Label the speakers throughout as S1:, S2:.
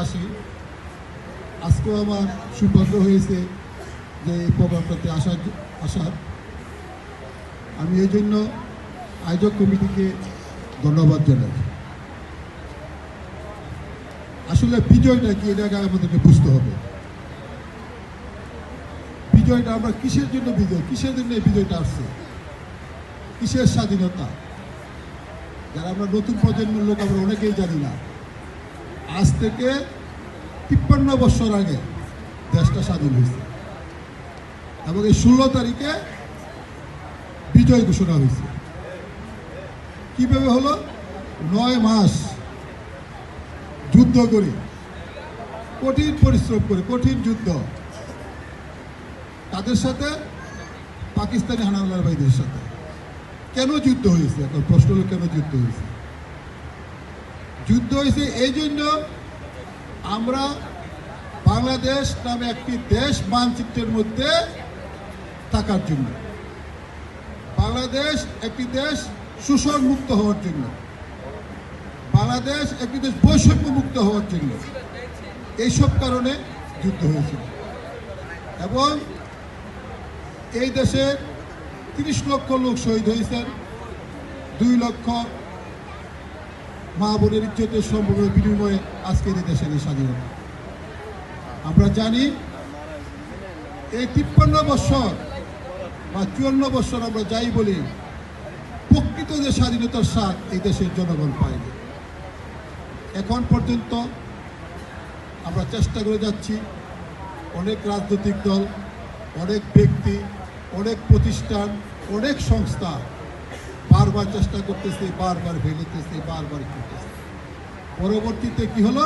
S1: আসি। আজকেও আমার সৌভাগ্য হয়েছে যে এই প্রোগ্রামটাতে আসার। আমি এই জন্য আয়োজক কমিটিকে ধন্যবাদ জানাই। আসলে বিজয়টা কি, এটাকে আমাদেরকে বুঝতে হবে। বিজয়টা আমরা কিসের জন্য বিজয়, কিসের জন্য এই বিজয়টা আসছে, কিসের স্বাধীনতা, যারা আমরা নতুন প্রজন্মের লোক আমরা অনেকেই জানি না। আজ থেকে 53 বছর আগে দেশটা স্বাধীন হয়েছে এবং এই 16 তারিখে বিজয় ঘোষণা হয়েছে। কিভাবে হলো? 9 মাস যুদ্ধ করে, কঠিন পরিশ্রম করে, কঠিন যুদ্ধ, তাদের সাথে পাকিস্তানি হানাদার বাহিনীর সাথে। কেন যুদ্ধ হয়েছে? এখন প্রশ্ন হলো কেন যুদ্ধ হয়েছে? যুদ্ধ হয়েছে এই জন্য আমরা বাংলাদেশ নামে একটি দেশ মানচিত্রের মধ্যে থাকার জন্য, বাংলাদেশ একটি দেশ শোষণ মুক্ত হওয়ার জন্য, বাংলাদেশ একটি দেশ বৈষম্য মুক্ত হওয়ার জন্য, এইসব কারণে যুদ্ধ হয়েছিল। এবং এই দেশে 30 লক্ষ লোক শহীদ হয়েছেন, 2 লক্ষ মা বোনের ইজ্জতের সম্পর্কের বিনিময়ে আজকের এই দেশের এই স্বাধীনতা। আমরা জানি এই 53 বছর বা 54 বছর আমরা যাই বলি, প্রকৃত যে স্বাধীনতার স্বাদ এই দেশের জনগণ পায়নি। এখন পর্যন্ত আমরা চেষ্টা করে যাচ্ছি, অনেক রাজনৈতিক দল, অনেক ব্যক্তি, অনেক প্রতিষ্ঠান, অনেক সংস্থা বারবার চেষ্টা করতেছে, বারবার ভেঙেতেছে, বারবার করতেছে। পরবর্তীতে কি হলো?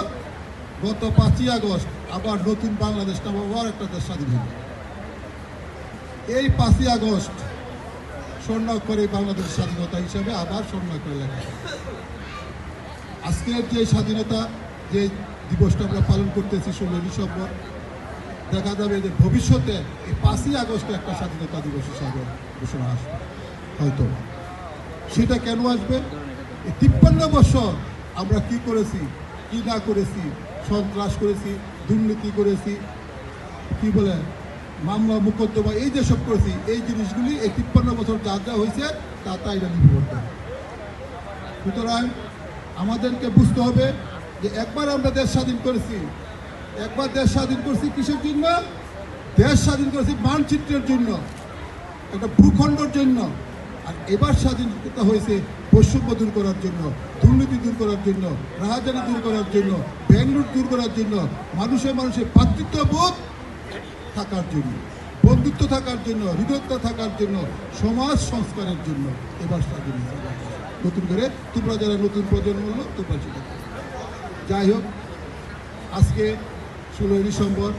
S1: গত 5ই আগস্ট আবার নতুন বাংলাদেশ নামে আবার একটা দেশ স্বাধীন হলো। এই 5ই আগস্ট স্বর্ণাক্ষরে বাংলাদেশ স্বাধীনতা হিসাবে আবার স্বর্ণাক্ষরে লেখা। আজকের যে স্বাধীনতা যে দিবসটা আমরা পালন করতেছি 16 ডিসেম্বর, দেখা যাবে যে ভবিষ্যতে এই 5ই আগস্ট একটা স্বাধীনতা দিবস হিসাবে ঘোষণা আসবে হয়তো। সেটা কেন আসবে? এই 53 বছর আমরা কি করেছি, কি না করেছি, সন্ত্রাস করেছি, দুর্নীতি করেছি, কি বলে মামলা মোকদ্দমা, এই যেসব করেছি, এই জিনিসগুলি এই 53 বছর যা যা হয়েছে তা তাই নির্ভর করে। সুতরাং আমাদেরকে বুঝতে হবে যে একবার আমরা দেশ স্বাধীন করেছি, একবার দেশ স্বাধীন করছি কিসের জন্য? দেশ স্বাধীন করেছি মানচিত্রের জন্য, একটা ভূখণ্ডের জন্য। আর এবার স্বাধীনতা হয়েছে বৈষম্য দূর করার জন্য, দুর্নীতি দূর করার জন্য, রাহাজানি দূর করার জন্য, ব্যাংলুট দূর করার জন্য, মানুষের ভ্রাতৃত্ববোধ থাকার জন্য, বন্ধুত্ব থাকার জন্য, হৃদয়তা থাকার জন্য, সমাজ সংস্কারের জন্য এবার স্বাধীনতা নতুন করে। তোমরা যারা নতুন প্রজন্ম হলো তোমরা সেটা। যাই হোক, আজকে 16 ডিসেম্বর,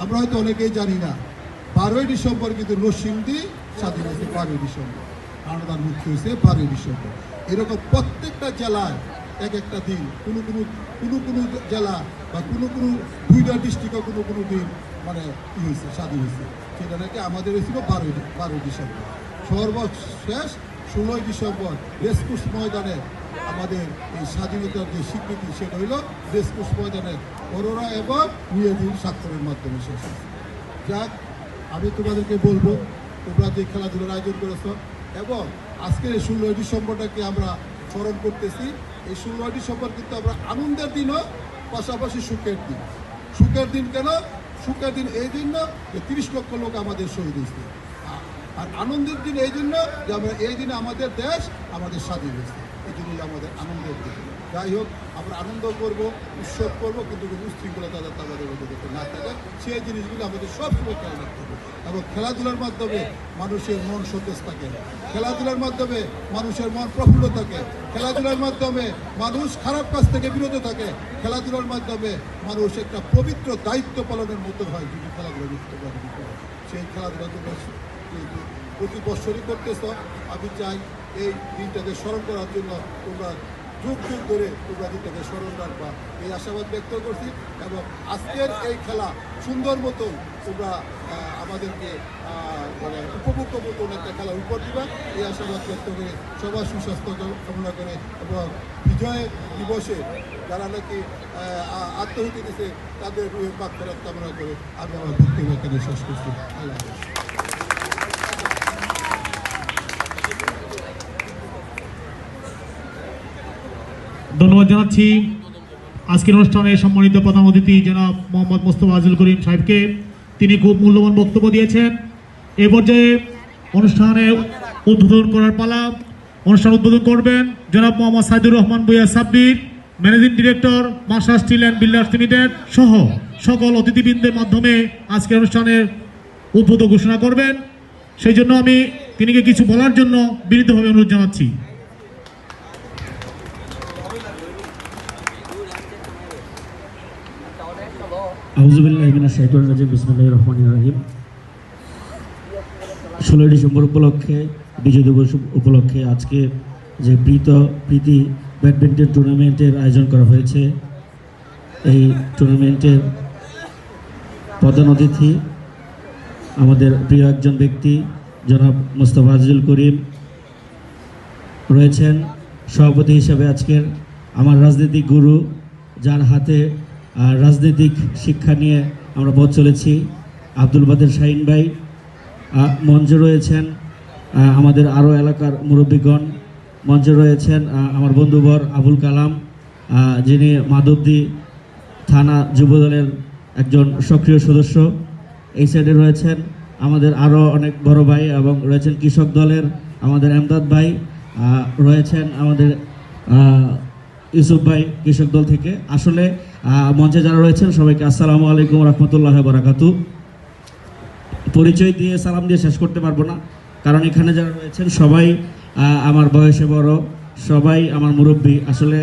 S1: আমরা হয়তো অনেকেই জানি না 12ই ডিসেম্বর কিন্তু নরসিংদী স্বাধীন হয়েছে। 12ই ডিসেম্বর হানাদার মুক্তি হয়েছে 12ই ডিসেম্বর। এরকম প্রত্যেকটা জেলায় এক একটা দিন, কোনো জেলা বা কোনো 2টা ডিস্ট্রিক্টও কোনো দিন মানে ই হয়েছে, স্বাধীন হয়েছে। সেটা নাকি আমাদের হয়েছিল 12ই ডিসেম্বর। সর্বশেষ 16ই ডিসেম্বর রেসকোর্স ময়দানে আমাদের এই স্বাধীনতার যে স্বীকৃতি, সেটা হইল রেসকোর্স ময়দানে অরোরা এবং নিয়োজিত স্বাক্ষরের মাধ্যমে শেষ হয়েছে। যাক, আমি তোমাদেরকে বলবো, তোমরা যে খেলাধুলার আয়োজন করেছ এবং আজকের এই 16ই ডিসেম্বরটাকে আমরা স্মরণ করতেছি। এই 16ই ডিসেম্বর কিন্তু আমরা আনন্দের দিনও, পাশাপাশি সুখের দিন। সুখের দিন কেন? সুখের দিন এই জন্য যে 30 লক্ষ লোক আমাদের শহীদ হয়েছে। আর আনন্দের দিন এই জন্য যে আমরা এই দিনে আমাদের দেশ আমাদের স্বাধীন হয়েছে, এই জন্যই আমাদের আনন্দের দিন। যাই হোক, আমরা আনন্দ করব, উৎসব করবো, কিন্তু উশৃঙ্খলতা যাতে আমাদের মধ্যে যাতে না থাকে সেই জিনিসগুলো আমাদের সবসময় খেয়াল রাখতে হবে। এবং খেলাধুলার মাধ্যমে মানুষের মন সতেজ থাকে, খেলাধুলার মাধ্যমে মানুষের মন প্রফুল্ল থাকে, খেলাধুলার মাধ্যমে মানুষ খারাপ কাজ থেকে বিরত থাকে, খেলাধুলার মাধ্যমে মানুষ একটা পবিত্র দায়িত্ব পালনের মতো হয় যদি খেলাধুলা লিখতে পারে। সেই খেলাধুলা প্রতি বছরই করতেছ। আমি চাই এই দিনটাকে স্মরণ করার জন্য তোমরা যুগ যুগ ধরে তোমরা দিতে স্মরণ রাখবা এই আশাবাদ ব্যক্ত করছি। এবং আজকের এই খেলা সুন্দর মতন তোমরা আমাদেরকে মানে উপভোগ্য মতন একটা খেলা উপর দিবা এই আশাবাদ ব্যক্ত করে সবার সুস্বাস্থ্য কামনা করে এবং বিজয় দিবসে যারা নাকি আত্মহুতি দিছে তাদের রুহের পাক ফেরত কামনা করে আমি আমার বক্তব্য এখানে শেষ করছি। আল্লাহ হাফেজ।
S2: ধন্যবাদ জানাচ্ছি আজকের অনুষ্ঠানে সম্মানিত প্রধান অতিথি জনাব মোহাম্মদ মোস্তফা আজিজুল করিম সাহেবকে। তিনি খুব মূল্যবান বক্তব্য দিয়েছেন। এ পর্যায়ে অনুষ্ঠানে উদ্বোধন করার পালা। অনুষ্ঠান উদ্বোধন করবেন জনাব Mohammad Saidur Rahman Bhuiyan Sabbir, managing director Marshal Steel and Builders Limited সহ সকল অতিথিবৃন্দের মাধ্যমে আজকের অনুষ্ঠানের উদ্বোধন ঘোষণা করবেন। সেই জন্য আমি তিনিকে কিছু বলার জন্য বিনীতভাবে অনুরোধ জানাচ্ছি।
S3: আউযুবিল্লাহি মিনাশ শাইতানির রাজিম বিসমিল্লাহির রহমানির রহিম। 16 ডিসেম্বর উপলক্ষে বিজয় দিবস উপলক্ষে আজকে যে প্রীতি ব্যাডমিন্টন টুর্নামেন্টের আয়োজন করা হয়েছে, এই টুর্নামেন্টের প্রধান অতিথি আমাদের প্রিয় একজন ব্যক্তি জনাব মোস্তফা আজিজুল করিম রয়েছেন। সভাপতি হিসেবে আজকের আমার রাজনৈতিক গুরু, যার হাতে রাজনৈতিক শিক্ষা নিয়ে আমরা পথ চলেছি, আব্দুল বাদের শাহিন ভাই। মঞ্চে রয়েছেন আমাদের আরও এলাকার মুরব্বীগণ, মঞ্চে রয়েছেন আমার বন্ধুবর আবুল কালাম, যিনি মাধবদী থানা যুবদলের একজন সক্রিয় সদস্য। এই সাইডে রয়েছেন আমাদের আরও অনেক বড় ভাই এবং রয়েছেন কৃষক দলের আমাদের এমদাদ ভাই, রয়েছেন আমাদের ইউসুফ ভাই কৃষক দল থেকে। আসলে মঞ্চে যারা রয়েছেন সবাইকে আসসালামু আলাইকুম রহমতুল্লাহ বারাকাতু। পরিচয় দিয়ে সালাম দিয়ে শেষ করতে পারবো না, কারণ এখানে যারা রয়েছেন সবাই আমার বয়সে বড়, সবাই আমার মুরব্বী। আসলে